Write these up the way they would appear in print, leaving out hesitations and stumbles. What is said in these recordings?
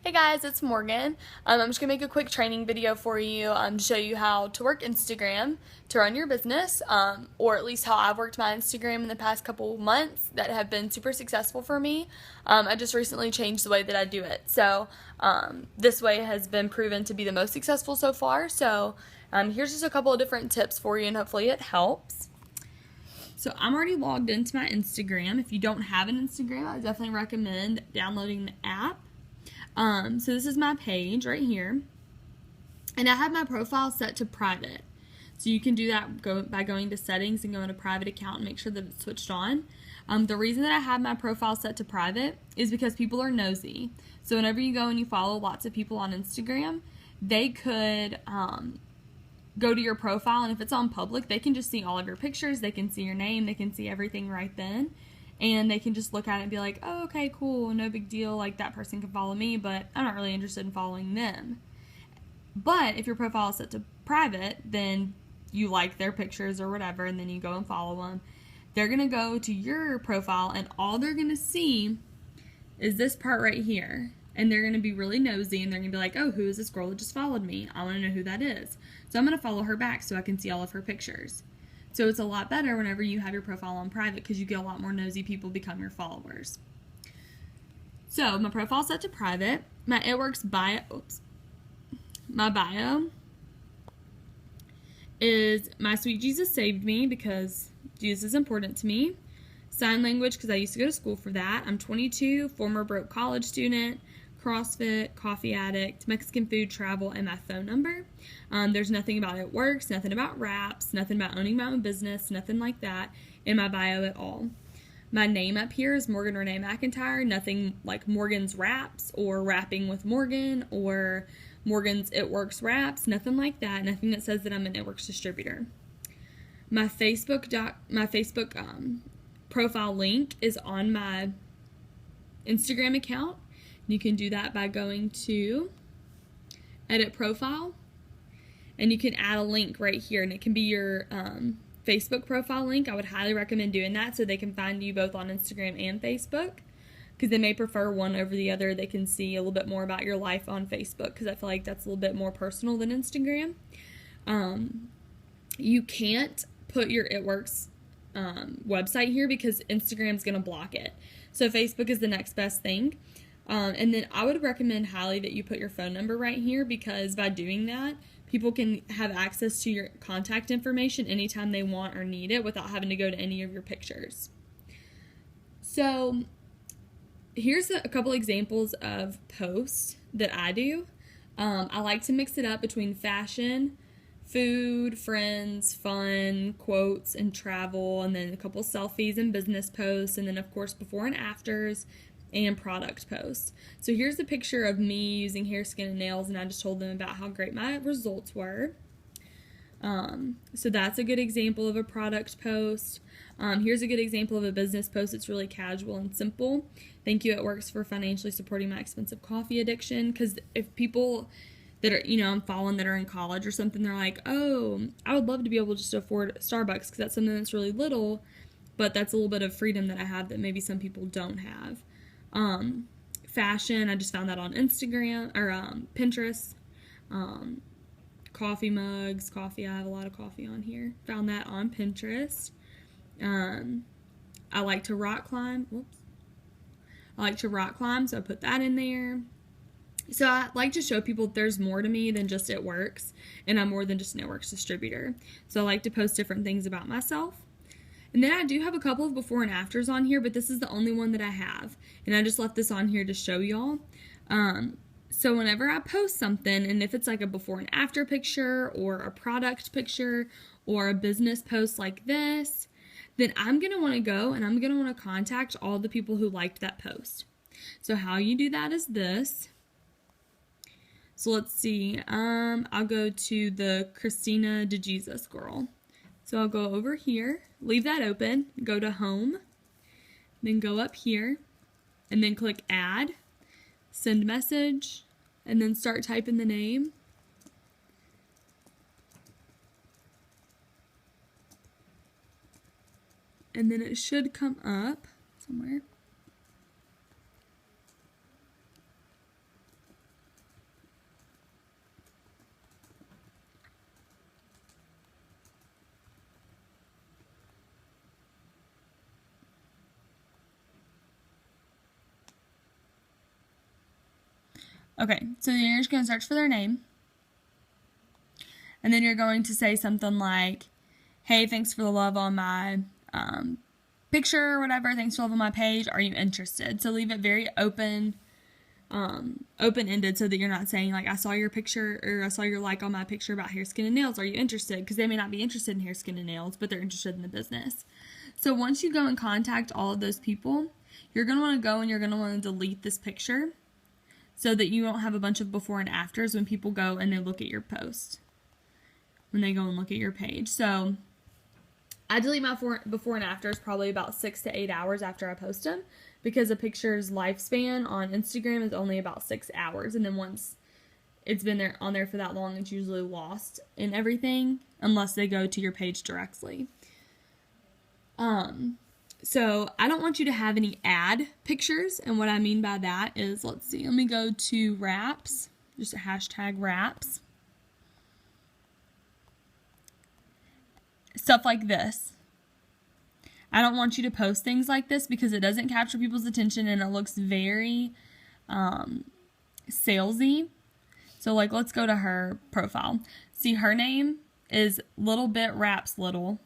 Hey guys, it's Morgan. I'm just gonna make a quick training video for you to show you how to work Instagram to run your business, or at least how I've worked my Instagram in the past couple months that have been super successful for me. I just recently changed the way that I do it, so this way has been proven to be the most successful so far. So here's just a couple of different tips for you, and hopefully it helps. So I'm already logged into my Instagram. If you don't have an Instagram, I definitely recommend downloading the app. So this is my page right here, and I have my profile set to private. So you can do that by going to settings and going to private account and make sure that it's switched on. The reason that I have my profile set to private is because people are nosy. So whenever you go and you follow lots of people on Instagram, they could go to your profile, and if it's on public, they can just see all of your pictures, they can see your name, they can see everything right then. And they can just look at it and be like, oh, okay, cool, no big deal, like that person can follow me, but I'm not really interested in following them. But if your profile is set to private, then you like their pictures or whatever, and then you go and follow them. They're going to go to your profile, and all they're going to see is this part right here. And they're going to be really nosy, and they're going to be like, oh, who is this girl that just followed me? I want to know who that is. So I'm going to follow her back so I can see all of her pictures. So it's a lot better whenever you have your profile on private because you get a lot more nosy people become your followers. So my profile set to private. My bio is my sweet Jesus saved me because Jesus is important to me. Sign language because I used to go to school for that. I'm 22, former broke college student, CrossFit, coffee addict, Mexican food, travel, and my phone number. There's nothing about It Works, nothing about wraps, nothing about owning my own business, nothing like that in my bio at all. My name up here is Morgan Renee McIntyre, nothing like Morgan's Wraps or Rapping with Morgan or Morgan's It Works Wraps, nothing like that, nothing that says that I'm an It Works distributor. My Facebook profile link is on my Instagram account. You can do that by going to Edit Profile, and you can add a link right here, and it can be your Facebook profile link. I would highly recommend doing that so they can find you both on Instagram and Facebook, because they may prefer one over the other. They can see a little bit more about your life on Facebook, because I feel like that's a little bit more personal than Instagram. You can't put your It Works website here because Instagram's going to block it. So Facebook is the next best thing. And then I would recommend highly that you put your phone number right here, because by doing that, people can have access to your contact information anytime they want or need it without having to go to any of your pictures. So here's a couple examples of posts that I do. I like to mix it up between fashion, food, friends, fun, quotes, and travel, and then a couple selfies and business posts, and then of course before and afters and product posts. So here's a picture of me using hair, skin, and nails, and I just told them about how great my results were. So that's a good example of a product post. Here's a good example of a business post. It's really casual and simple. Thank you, It Works, for financially supporting my expensive coffee addiction. Because if people that are, I'm following that are in college or something, they're like, oh, I would love to be able just to afford Starbucks because that's something that's really little, but that's a little bit of freedom that I have that maybe some people don't have. Fashion, I just found that on Instagram or Pinterest. Coffee mugs, I have a lot of coffee on here. Found that on Pinterest. I like to rock climb. So I put that in there. So I like to show people that there's more to me than just It Works, and I'm more than just an It Works distributor. So I like to post different things about myself. And then I do have a couple of before and afters on here, but this is the only one that I have. And I just left this on here to show y'all. So whenever I post something, and if it's like a before and after picture or a product picture or a business post like this, then I'm going to want to go and I'm going to want to contact all the people who liked that post. So how you do that is this. So let's see. I'll go to the Christina DeJesus girl. So I'll go over here, leave that open, go to home, then go up here, and then click add, send message, and then start typing the name. And then it should come up somewhere. Okay, so then you're just going to search for their name. And then you're going to say something like, hey, thanks for the love on my picture or whatever. Thanks for loving my page. Are you interested? So leave it very open-ended so that you're not saying, like, I saw your picture or I saw your like on my picture about hair, skin, and nails. Are you interested? Because they may not be interested in hair, skin, and nails, but they're interested in the business. So once you go and contact all of those people, you're going to want to go and you're going to want to delete this picture so that you don't have a bunch of before and afters when people go and they look at your post, when they go and look at your page. So I delete my before and afters probably about 6 to 8 hours after I post them, because a picture's lifespan on Instagram is only about 6 hours, and then once it's been on there for that long, it's usually lost in everything unless they go to your page directly. So I don't want you to have any ad pictures, and what I mean by that is, let's see, let me go to wraps, just a hashtag wraps. Stuff like this. I don't want you to post things like this because it doesn't capture people's attention and it looks very salesy. So, like, let's go to her profile. See, her name is Little Bit Wraps Little,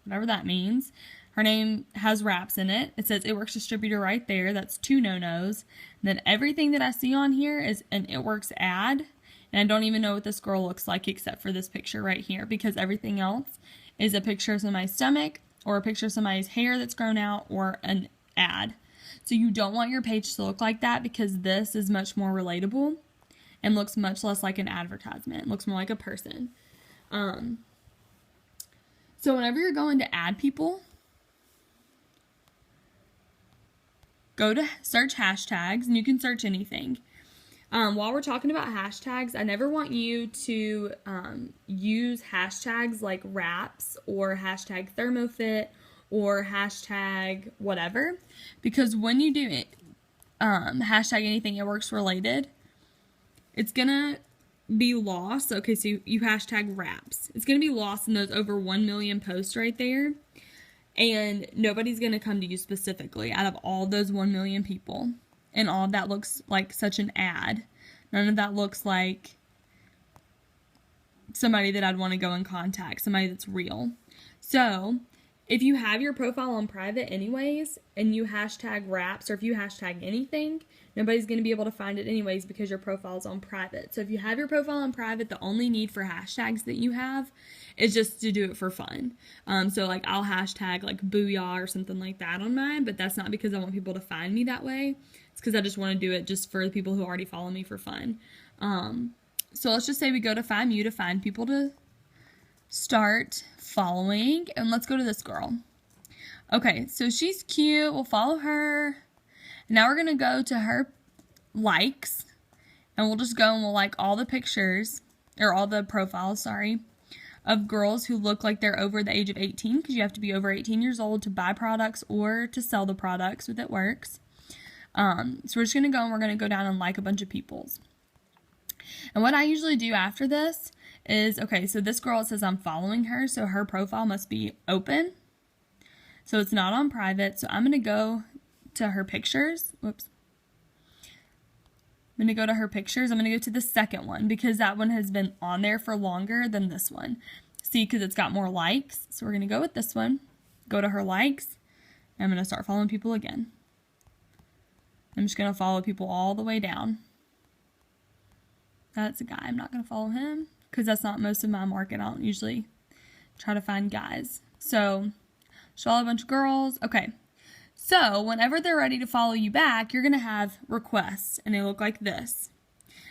whatever that means. Her name has wraps in it. It says It Works distributor right there. That's 2 no-nos. And then everything that I see on here is an It Works ad. And I don't even know what this girl looks like except for this picture right here, because everything else is a picture of somebody's stomach or a picture of somebody's hair that's grown out or an ad. So you don't want your page to look like that, because this is much more relatable and looks much less like an advertisement. It looks more like a person. So whenever you're going to add people, go to search hashtags, and you can search anything. While we're talking about hashtags, I never want you to use hashtags like wraps or hashtag thermofit or hashtag whatever, because when you do it, hashtag anything It Works related, it's gonna be lost. Okay, so you hashtag wraps. It's gonna be lost in those over 1 million posts right there, and nobody's gonna come to you specifically out of all those 1 million people. And all of that looks like such an ad. None of that looks like somebody that I'd want to go and contact, somebody that's real. So if you have your profile on private anyways, and you hashtag wraps, or if you hashtag anything, nobody's going to be able to find it anyways because your profile is on private. So if you have your profile on private, the only need for hashtags that you have is just to do it for fun. So like I'll hashtag like booyah or something like that on mine, but that's not because I want people to find me that way. It's because I just want to do it just for the people who already follow me for fun. So let's just say we go to Find You to find people to start following, and let's go to this girl. Okay, so she's cute. We'll follow her. Now we're going to go to her likes, and we'll just go and we'll like all the pictures, or all the profiles, sorry, of girls who look like they're over the age of 18, because you have to be over 18 years old to buy products or to sell the products with It Works. So we're just going to go and we're going to go down and like a bunch of people's. And what I usually do after this is, okay, so this girl, it says I'm following her, so her profile must be open. So it's not on private. So I'm going to go to her pictures. Whoops. I'm going to go to her pictures. I'm going to go to the second one because that one has been on there for longer than this one. See, because it's got more likes. So we're going to go with this one. Go to her likes. And I'm going to start following people again. I'm just going to follow people all the way down. That's a guy. I'm not going to follow him because that's not most of my market. I don't usually try to find guys. So, follow a bunch of girls. Okay. So, whenever they're ready to follow you back, you're going to have requests, and they look like this.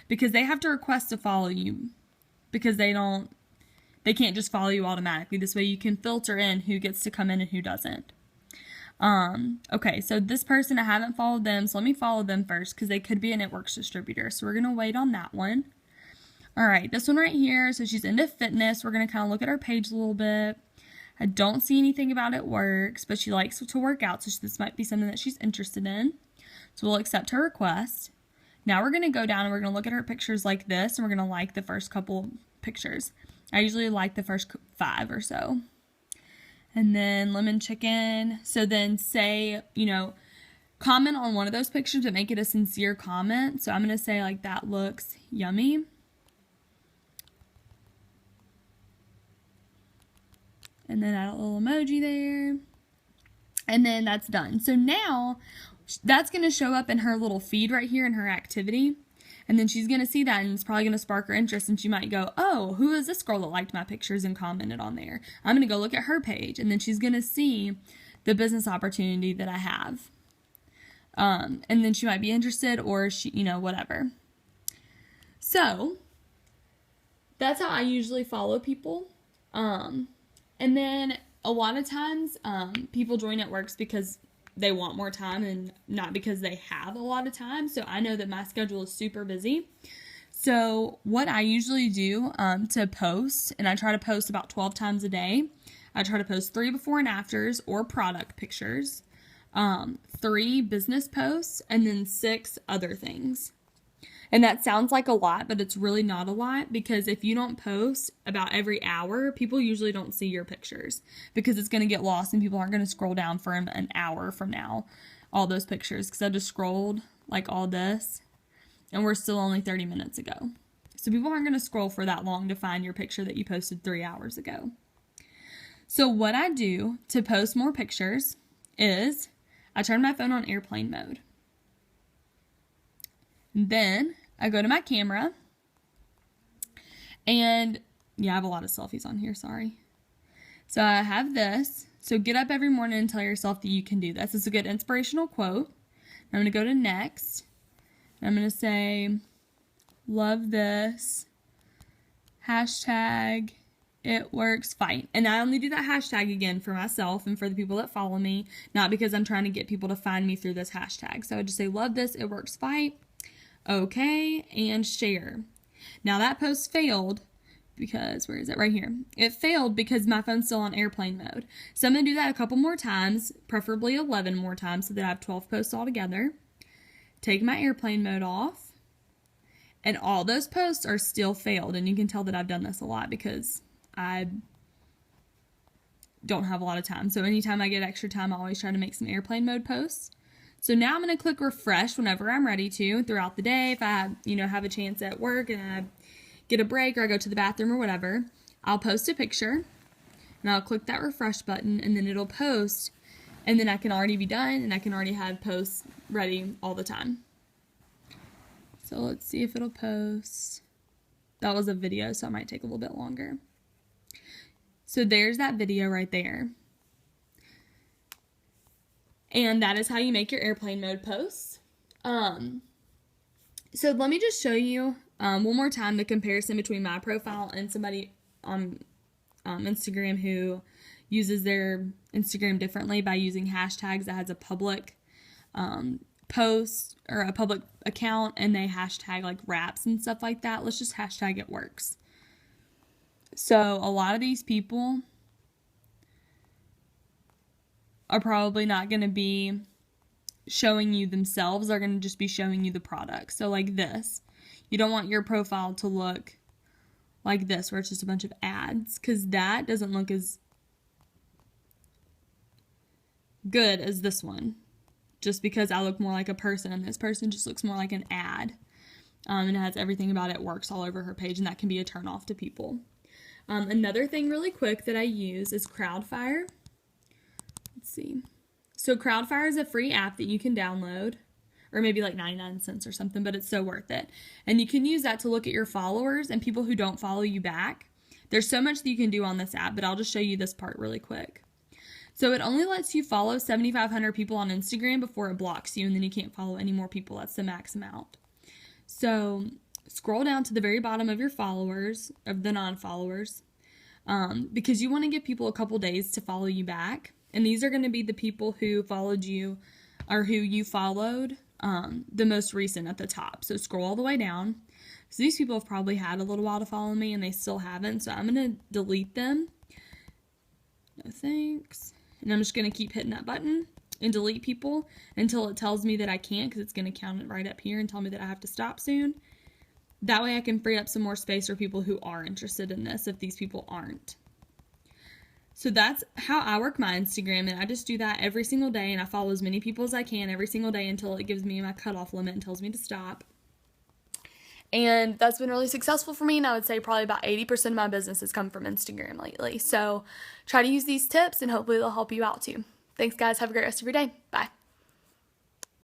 Because they have to request to follow you. Because they can't just follow you automatically. This way you can filter in who gets to come in and who doesn't. Okay, so this person, I haven't followed them, so let me follow them first because they could be an It Works distributor. So we're going to wait on that one. All right, this one right here, so she's into fitness. We're going to kind of look at her page a little bit. I don't see anything about It Works, but she likes to work out, so this might be something that she's interested in. So we'll accept her request. Now we're going to go down and we're going to look at her pictures like this, and we're going to like the first couple pictures. I usually like the first 5 or so. And then lemon chicken. So then say, comment on one of those pictures, but make it a sincere comment. So I'm going to say like, that looks yummy. And then add a little emoji there. And then that's done. So now that's going to show up in her little feed right here in her activity. And then she's going to see that, and it's probably going to spark her interest. And she might go, oh, who is this girl that liked my pictures and commented on there? I'm going to go look at her page. And then she's going to see the business opportunity that I have. And then she might be interested, or she, whatever. So that's how I usually follow people. And then a lot of times, people join It Works because they want more time and not because they have a lot of time. So I know that my schedule is super busy. So what I usually do to post, and I try to post about 12 times a day. I try to post 3 before and afters or product pictures, 3 business posts, and then 6 other things. And that sounds like a lot, but it's really not a lot, because if you don't post about every hour, people usually don't see your pictures because it's going to get lost and people aren't going to scroll down for an hour from now, all those pictures, because I just scrolled like all this and we're still only 30 minutes ago. So people aren't going to scroll for that long to find your picture that you posted 3 hours ago. So what I do to post more pictures is I turn my phone on airplane mode. Then I go to my camera, and I have a lot of selfies on here, sorry. So I have this. So get up every morning and tell yourself that you can do this. It's a good inspirational quote. I'm going to go to next. I'm going to say, love this, hashtag It Works Fight. And I only do that hashtag again for myself and for the people that follow me, not because I'm trying to get people to find me through this hashtag. So I just say, love this, It Works Fight. Okay, and share. Now that post failed because, where is it? Right here. It failed because my phone's still on airplane mode. So I'm going to do that a couple more times, preferably 11 more times, so that I have 12 posts altogether. Take my airplane mode off, and all those posts are still failed. And you can tell that I've done this a lot because I don't have a lot of time. So anytime I get extra time, I always try to make some airplane mode posts. So now I'm going to click refresh whenever I'm ready to throughout the day. If I, have a chance at work and I get a break or I go to the bathroom or whatever, I'll post a picture and I'll click that refresh button, and then it'll post, and then I can already be done and I can already have posts ready all the time. So let's see if it'll post. That was a video, so it might take a little bit longer. So there's that video right there. And that is how you make your airplane mode posts. So let me just show you one more time the comparison between my profile and somebody on Instagram who uses their Instagram differently by using hashtags that has a public post or a public account, and they hashtag like raps and stuff like that. Let's just hashtag It Works. So a lot of these people are probably not going to be showing you themselves. They're going to just be showing you the product. So like this. You don't want your profile to look like this, where it's just a bunch of ads, because that doesn't look as good as this one. Just because I look more like a person, and this person just looks more like an ad. And it has everything about It Works all over her page, and that can be a turn off to people. Another thing really quick that I use is Crowdfire. Let's see. So Crowdfire is a free app that you can download, or maybe like 99 cents or something, but it's so worth it. And you can use that to look at your followers and people who don't follow you back. There's so much that you can do on this app, but I'll just show you this part really quick. So it only lets you follow 7,500 people on Instagram before it blocks you, and then you can't follow any more people. That's the max amount. So scroll down to the very bottom of your followers, of the non-followers, because you want to give people a couple days to follow you back. And these are going to be the people who followed you, or who you followed the most recent at the top. So scroll all the way down. So these people have probably had a little while to follow me, and they still haven't. So I'm going to delete them. No thanks. And I'm just going to keep hitting that button and delete people until it tells me that I can't, because it's going to count it right up here and tell me that I have to stop soon. That way I can free up some more space for people who are interested in this if these people aren't. So that's how I work my Instagram, and I just do that every single day, and I follow as many people as I can every single day until it gives me my cutoff limit and tells me to stop. And that's been really successful for me, and I would say probably about 80% of my business has come from Instagram lately. So try to use these tips, and hopefully they'll help you out too. Thanks, guys. Have a great rest of your day. Bye.